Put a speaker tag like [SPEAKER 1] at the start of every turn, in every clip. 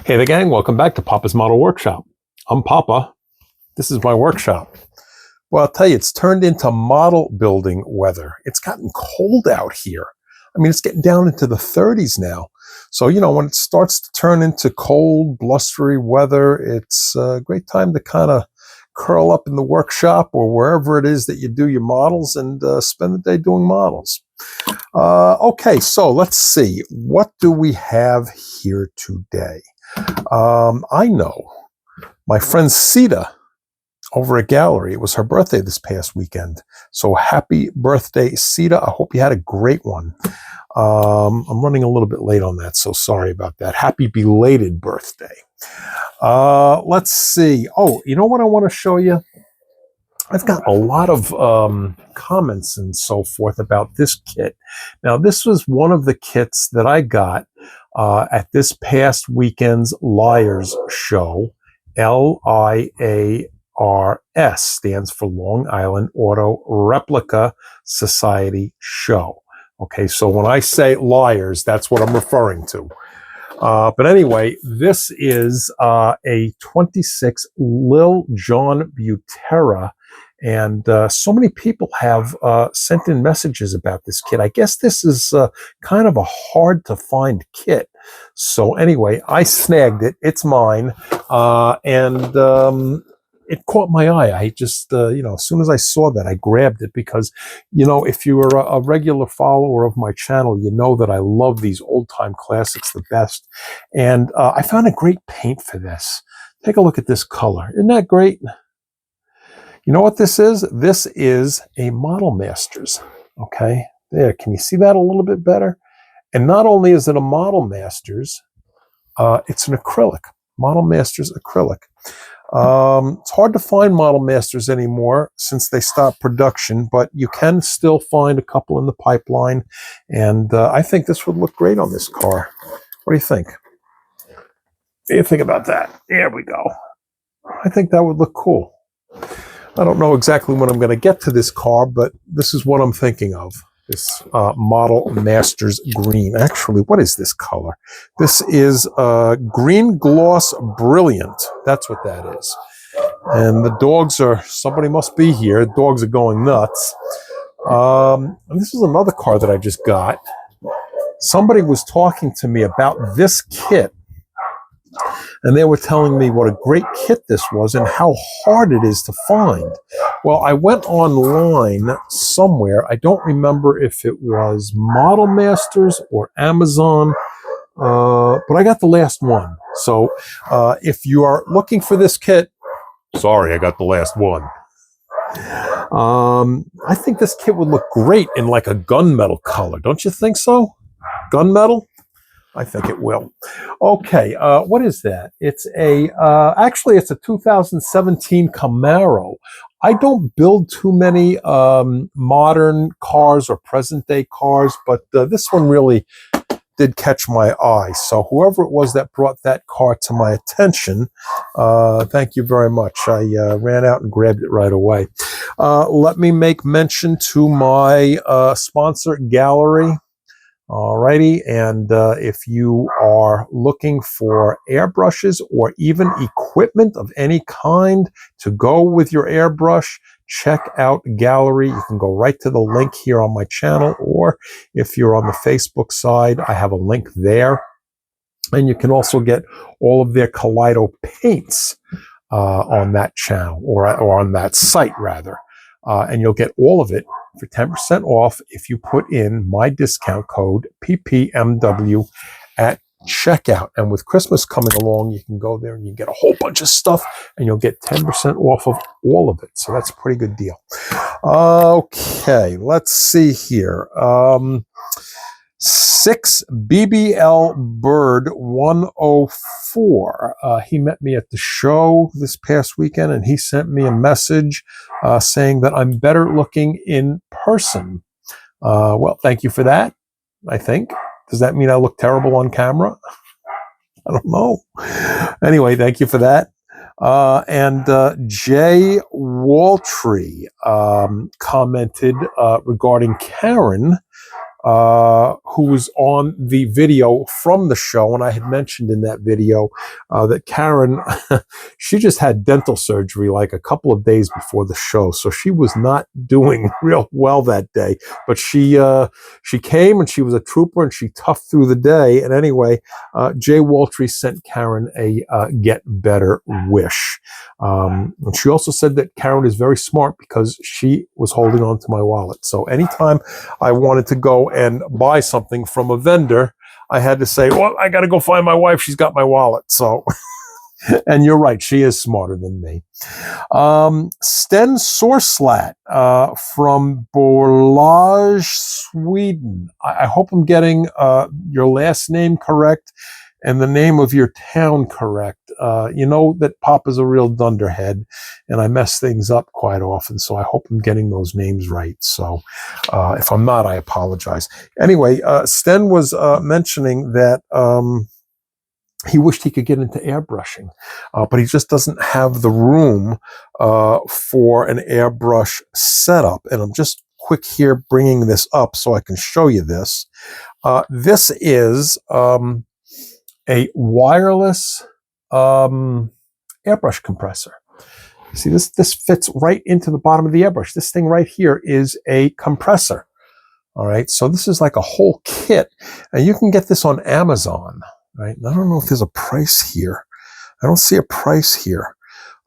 [SPEAKER 1] Hey there, gang. Welcome back to Papa's Model Workshop. I'm Papa. This is my workshop. Well, I'll tell you, it's turned into model building weather. It's gotten cold out here. I mean, it's getting down into the 30s now. So, when it starts to turn into cold, blustery weather, it's a great time to kind of curl up in the workshop or wherever it is that you do your models and spend the day doing models. Okay, so let's see. What do we have here today? I know my friend Sita over at Gallery. It was her birthday this past weekend. So happy birthday, Sita. I hope you had a great one. I'm running a little bit late on that, so sorry about that. Happy belated birthday. Let's see. Oh, you know what I want to show you? I've got a lot of comments and so forth about this kit. Now, this was one of the kits that I got at this past weekend's Liars Show. LIARS stands for Long Island Auto Replica Society Show. Okay, so when I say liars, that's what I'm referring to. But anyway, this is a 26 Lil Jon Butera. And so many people have sent in messages about this kit. I guess this is kind of a hard to find kit. So anyway, I snagged it. It's mine. And it caught my eye. I just, as soon as I saw that, I grabbed it because, if you are a regular follower of my channel, you know that I love these old-time classics the best. And I found a great paint for this. Take a look at this color. Isn't that great? You know what this is? This is a Model Masters. Okay, there. Can you see that a little bit better? And not only is it a Model Masters, it's an acrylic. Model Masters acrylic. It's hard to find Model Masters anymore since they stopped production, but you can still find a couple in the pipeline. And I think this would look great on this car. What do you think? What do you think about that? There we go. I think that would look cool. I don't know exactly when I'm going to get to this car, but this is what I'm thinking of. This Model Masters green. Actually, what is this color? This is Green Gloss Brilliant. That's what that is. And the dogs somebody must be here. The dogs are going nuts. And this is another car that I just got. Somebody was talking to me about this kit. And they were telling me what a great kit this was and how hard it is to find. Well, I went online somewhere. I don't remember if it was Model Masters or Amazon, but I got the last one. So if you are looking for this kit, sorry, I got the last one. I think this kit would look great in like a gunmetal color. Don't you think so? Gunmetal? I think it will. Okay, what is that? It's actually it's a 2017 Camaro. I don't build too many modern cars or present day cars, but this one really did catch my eye. So whoever it was that brought that car to my attention, thank you very much. I ran out and grabbed it right away. Let me make mention to my sponsor, Gallery. Alrighty, and if you are looking for airbrushes or even equipment of any kind to go with your airbrush, check out Gallery. You can go right to the link here on my channel, or if you're on the Facebook side, I have a link there. And you can also get all of their Kaleido paints on that channel, or on that site, rather. And you'll get all of it for 10% off if you put in my discount code PPMW at checkout. And with Christmas coming along, you can go there and you get a whole bunch of stuff and you'll get 10% off of all of it. So that's a pretty good deal. Okay, let's see here. 6 BBL Bird 104. He met me at the show this past weekend and he sent me a message saying that I'm better looking in person. Well, thank you for that, I think. Does that mean I look terrible on camera? I don't know. Anyway, thank you for that. And Jay Waltree commented regarding Karen. who was on the video from the show. And I had mentioned in that video that Karen, she just had dental surgery like a couple of days before the show. So she was not doing real well that day. But she came and she was a trooper and she toughed through the day. And anyway, Jay Waltree sent Karen a get better wish. And she also said that Karen is very smart because she was holding on to my wallet. So anytime I wanted to go and buy something from a vendor, I had to say, well, I got to go find my wife. She's got my wallet. So, and you're right. She is smarter than me. Sten Sorslat from Borlage, Sweden. I hope I'm getting your last name correct and the name of your town correct. You know that Papa's a real dunderhead, and I mess things up quite often, so I hope I'm getting those names right. So if I'm not, I apologize. Anyway, Sten was mentioning that he wished he could get into airbrushing, but he just doesn't have the room for an airbrush setup. And I'm just quick here bringing this up so I can show you this. This is a wireless airbrush compressor. See, this fits right into the bottom of the airbrush. This thing right here is a compressor. All right, so this is like a whole kit, and you can get this on Amazon. Right, and I don't know if there's a price here. I don't see a price here.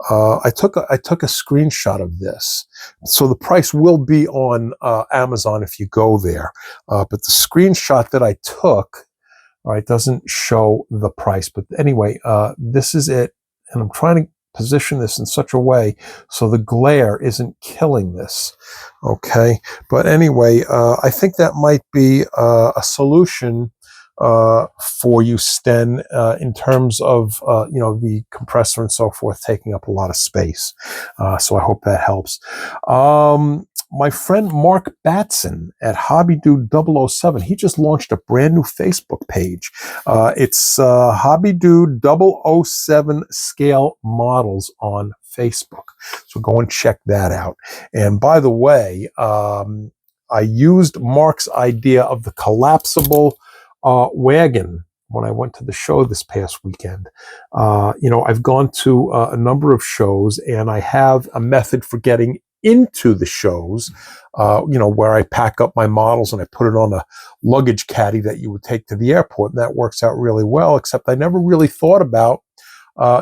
[SPEAKER 1] I took a screenshot of this, so the price will be on Amazon if you go there. But the screenshot that I took, all right, doesn't show the price. But anyway, this is it, and I'm trying to position this in such a way so the glare isn't killing this. Okay, but anyway, I think that might be a solution for you, Sten, in terms of the compressor and so forth taking up a lot of space. So I hope that helps. My friend Mark Batson at HobbyDude007, he just launched a brand new Facebook page. It's HobbyDude007 Scale Models on Facebook. So go and check that out. And by the way, I used Mark's idea of the collapsible wagon when I went to the show this past weekend. I've gone to a number of shows, and I have a method for getting into the shows, where I pack up my models and I put it on a luggage caddy that you would take to the airport. And that works out really well, except I never really thought about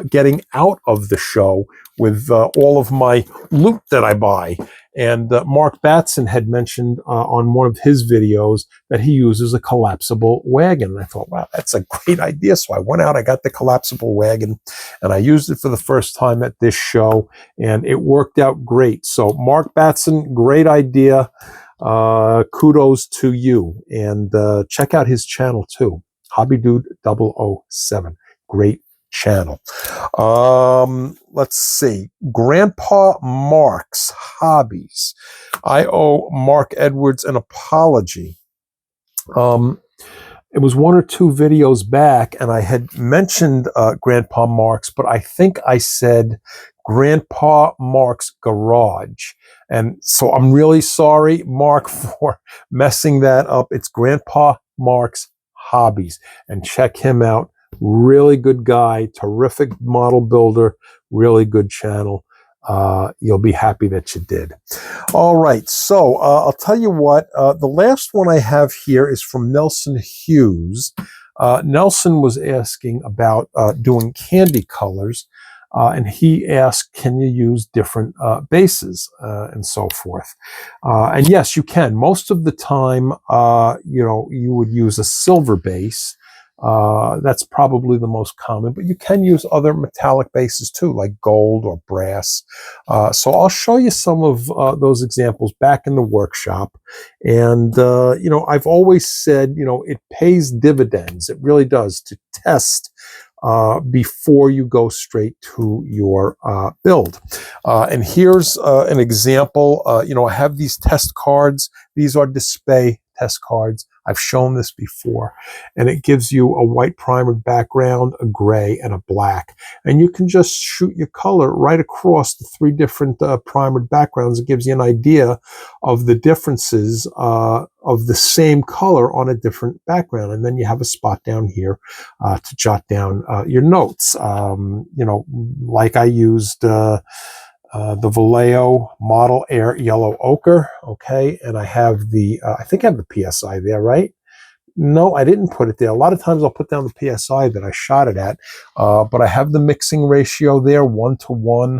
[SPEAKER 1] getting out of the show with all of my loot that I buy. And Mark Batson had mentioned on one of his videos that he uses a collapsible wagon. And I thought, wow, that's a great idea. So I went out, I got the collapsible wagon, and I used it for the first time at this show, and it worked out great. So Mark Batson, great idea. Kudos to you. And check out his channel too, HobbyDude007. Great channel. Let's see. Grandpa Mark's Hobbies. I owe Mark Edwards an apology. It was one or two videos back, and I had mentioned Grandpa Mark's, but I think I said Grandpa Mark's Garage. And so I'm really sorry, Mark, for messing that up. It's Grandpa Mark's Hobbies. And check him out. Really good guy, terrific model builder, really good channel. You'll be happy that you did. All right, so I'll tell you what, the last one I have here is from Nelson Hughes. Nelson was asking about doing candy colors, and he asked, can you use different bases and so forth? And yes, you can. Most of the time, you would use a silver base. That's probably the most common, but you can use other metallic bases too, like gold or brass. So I'll show you some of those examples back in the workshop. And, I've always said, it pays dividends. It really does, to test before you go straight to your build. And here's an example. I have these test cards. These are display test cards. I've shown this before. And it gives you a white primered background, a gray, and a black. And you can just shoot your color right across the three different primered backgrounds. It gives you an idea of the differences of the same color on a different background. And then you have a spot down here to jot down your notes. Like I used the Vallejo Model Air Yellow Ochre, okay? And I have I think I have the PSI there, right? No, I didn't put it there. A lot of times I'll put down the PSI that I shot it at, but I have the mixing ratio there, 1:1.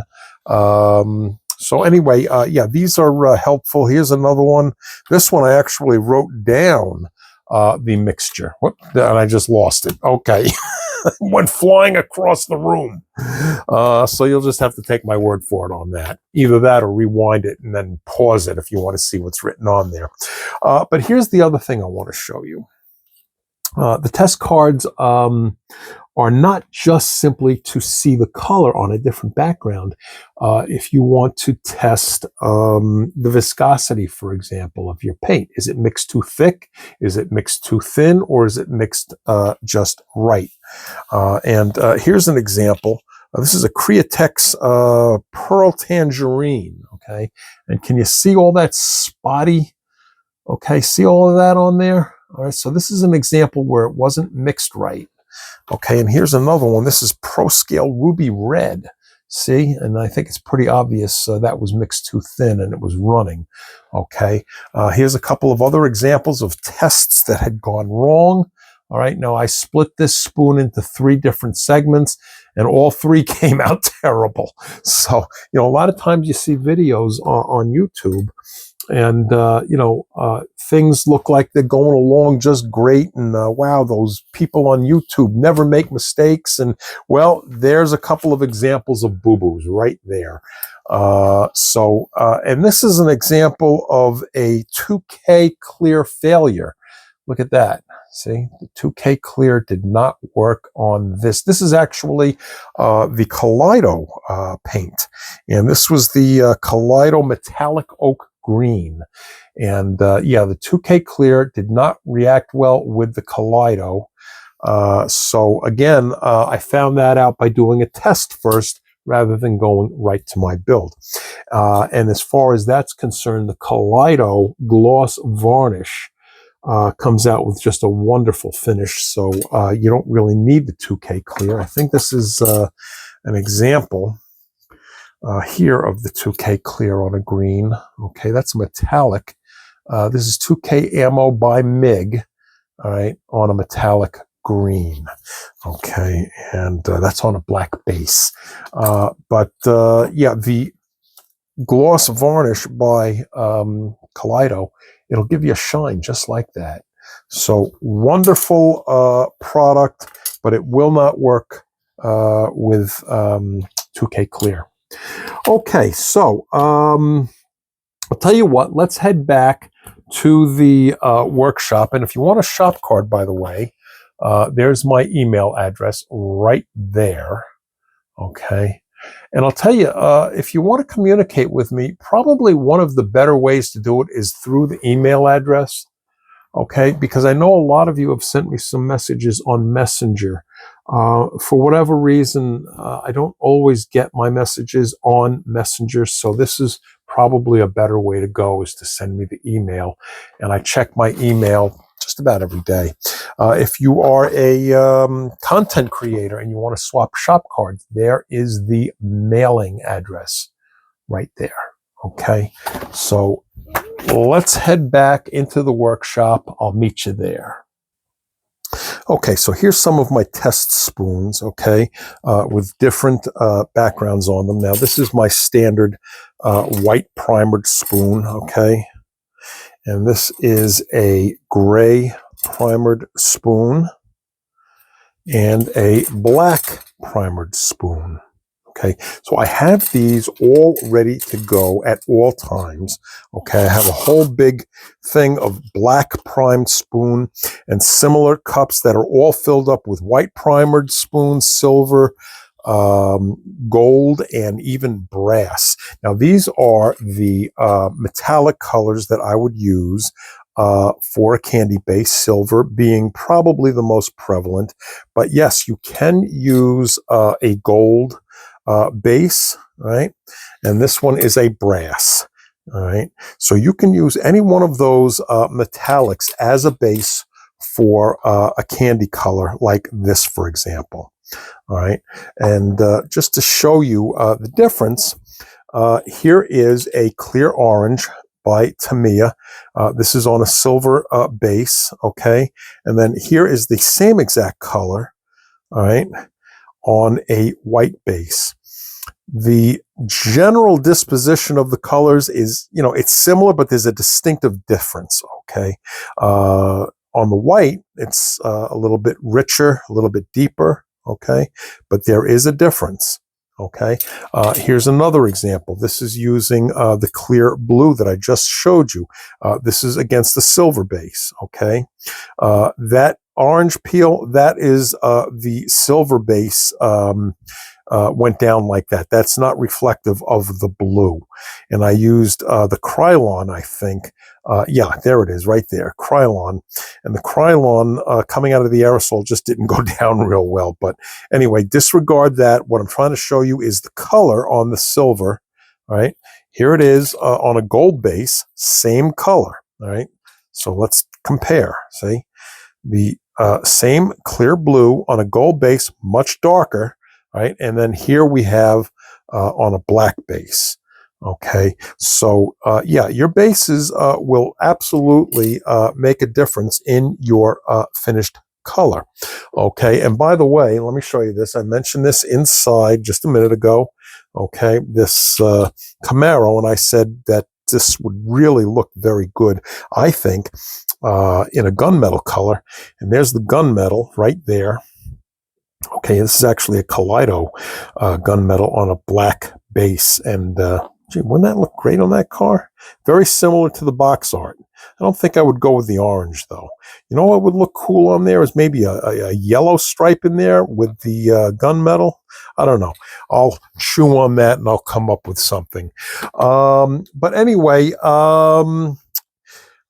[SPEAKER 1] So anyway, yeah, these are helpful. Here's another one. This one I actually wrote down the mixture. Whoop, and I just lost it. Okay. Went flying across the room. So you'll just have to take my word for it on that. Either that or rewind it and then pause it if you want to see what's written on there. But here's the other thing I want to show you. The test cards are not just simply to see the color on a different background. If you want to test the viscosity, for example, of your paint, is it mixed too thick? Is it mixed too thin? Or is it mixed just right? And here's an example. This is a Createx Pearl Tangerine, okay? And can you see all that spotty? Okay, see all of that on there? All right, so this is an example where it wasn't mixed right. Okay, and here's another one. This is Pro Scale Ruby Red. See, and I think it's pretty obvious that was mixed too thin and it was running. Okay, here's a couple of other examples of tests that had gone wrong. All right, now I split this spoon into 3 different segments and all 3 came out terrible. So, a lot of times you see videos on YouTube and, things look like they're going along just great. And wow, those people on YouTube never make mistakes. And well, there's a couple of examples of boo-boos right there. And this is an example of a 2K clear failure. Look at that. See, the 2K clear did not work on this. This is actually the Kaleido paint. And this was the Kaleido Metallic Oak Green. And yeah, the 2K clear did not react well with the Kaleido. So again, I found that out by doing a test first rather than going right to my build. And as far as that's concerned, the Kaleido gloss varnish comes out with just a wonderful finish. So you don't really need the 2K clear. I think this is an example here of the 2K clear on a green. Okay, that's a metallic. This is 2K ammo by MIG, all right, on a metallic green. Okay, and that's on a black base. Yeah, the gloss varnish by Kaleido, it'll give you a shine just like that. So wonderful product, but it will not work with 2K clear. Okay, so I'll tell you what, let's head back to the workshop. And if you want a shop card, by the way, there's my email address right there. Okay. And I'll tell you, if you want to communicate with me, probably one of the better ways to do it is through the email address. Okay, because I know a lot of you have sent me some messages on Messenger. For whatever reason, I don't always get my messages on Messenger, so this is probably a better way to go, is to send me the email. And I check my email just about every day. If you are a content creator and you want to swap shop cards, there is the mailing address right there. Okay, so let's head back into the workshop. I'll meet you there. Okay, so here's some of my test spoons, okay, with different backgrounds on them. Now, this is my standard white primered spoon, okay, and this is a gray primered spoon and a black primered spoon. Okay, so I have these all ready to go at all times. Okay, I have a whole big thing of black primed spoon and similar cups that are all filled up with white primered spoon, silver, gold, and even brass. Now, these are the metallic colors that I would use for a candy base, silver being probably the most prevalent. But yes, you can use a gold base, right? And this one is a brass, all right? So you can use any one of those metallics as a base for a candy color like this, for example, all right? And just to show you the difference, here is a clear orange by Tamiya. This is on a silver base, okay? And then here is the same exact color, all right, on a white base. The general disposition of the colors is, it's similar, but there's a distinctive difference, okay? On the white, it's a little bit richer, a little bit deeper, okay? But there is a difference. Okay, here's another example. This is using the clear blue that I just showed you. This is against the silver base. Okay, that orange peel, that is the silver base went down like that. That's not reflective of the blue. And I used the Krylon, I think. Yeah, there it is right there, Krylon. And the Krylon coming out of the aerosol just didn't go down real well. But anyway, disregard that. What I'm trying to show you is the color on the silver. All right, here it is on a gold base, same color. All right, so let's compare. See, the same clear blue on a gold base, much darker. Right, and then here we have on a black base. Okay, so yeah, your bases will absolutely make a difference in your finished color. Okay, and by the way, let me show you this. I mentioned this inside just a minute ago. Okay, this Camaro, and I said that this would really look very good, I think, in a gunmetal color. And there's the gunmetal right there. Okay, this is actually a Kaleido gunmetal on a black base, and gee, wouldn't that look great on that car? Very similar to the box art. I don't think I would go with the orange, though. You know what would look cool on there is maybe a yellow stripe in there with the gunmetal. I don't know. I'll chew on that and I'll come up with something. But anyway,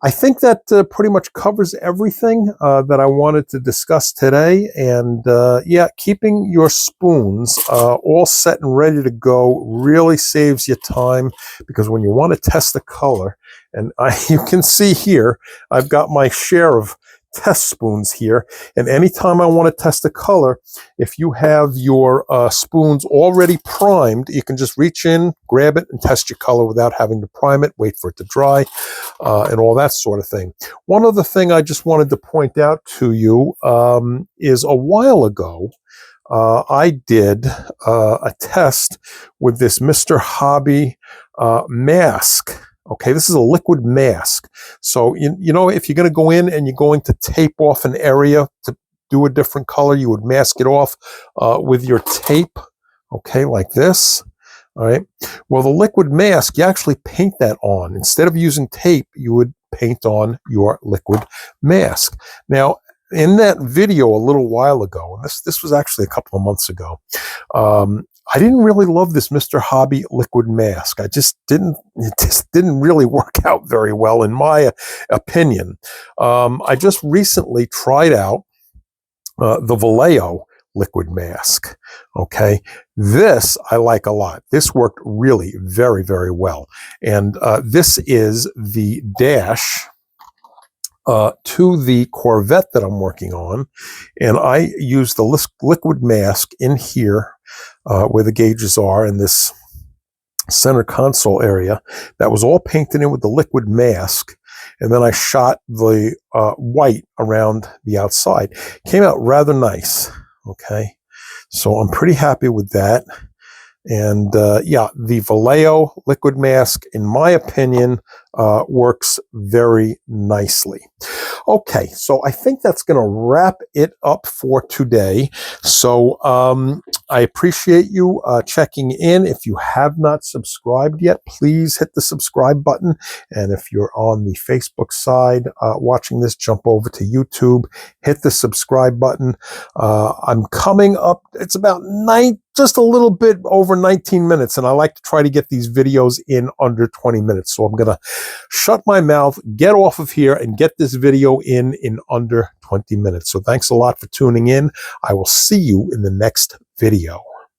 [SPEAKER 1] I think that pretty much covers everything that I wanted to discuss today. And yeah, keeping your spoons all set and ready to go really saves you time, because when you want to test the color, and you can see here, I've got my share of test spoons here. And anytime I want to test the color, if you have your spoons already primed, you can just reach in, grab it, and test your color without having to prime it, wait for it to dry, and all that sort of thing. One other thing I just wanted to point out to you is a while ago, I did a test with this Mr. Hobby mask. Okay, this is a liquid mask. So, you know, if you're going to go in and you're going to tape off an area to do a different color, you would mask it off with your tape, okay, like this. All right. Well, the liquid mask, you actually paint that on. Instead of using tape, you would paint on your liquid mask. Now, in that video a little while ago, and this was actually a couple of months ago, I didn't really love this Mr. Hobby liquid mask. It just didn't really work out very well, in my opinion. I just recently tried out the Vallejo liquid mask. Okay, this I like a lot. This worked really very, very well. And this is the dash to the Corvette that I'm working on, and I use the liquid mask in here where the gauges are in this center console area. That was all painted in with the liquid mask, and then I shot the white around the outside. Came out rather nice. Okay, so I'm pretty happy with that. And yeah, the Vallejo liquid mask, in my opinion, works very nicely. Okay, so I think that's going to wrap it up for today. So I appreciate you checking in. If you have not subscribed yet, please hit the subscribe button. And if you're on the Facebook side watching this, jump over to YouTube, hit the subscribe button. I'm coming up, it's about 19 just a little bit over 19 minutes, and I like to try to get these videos in under 20 minutes. So I'm going to shut my mouth, get off of here, and get this video in under 20 minutes. So thanks a lot for tuning in. I will see you in the next video.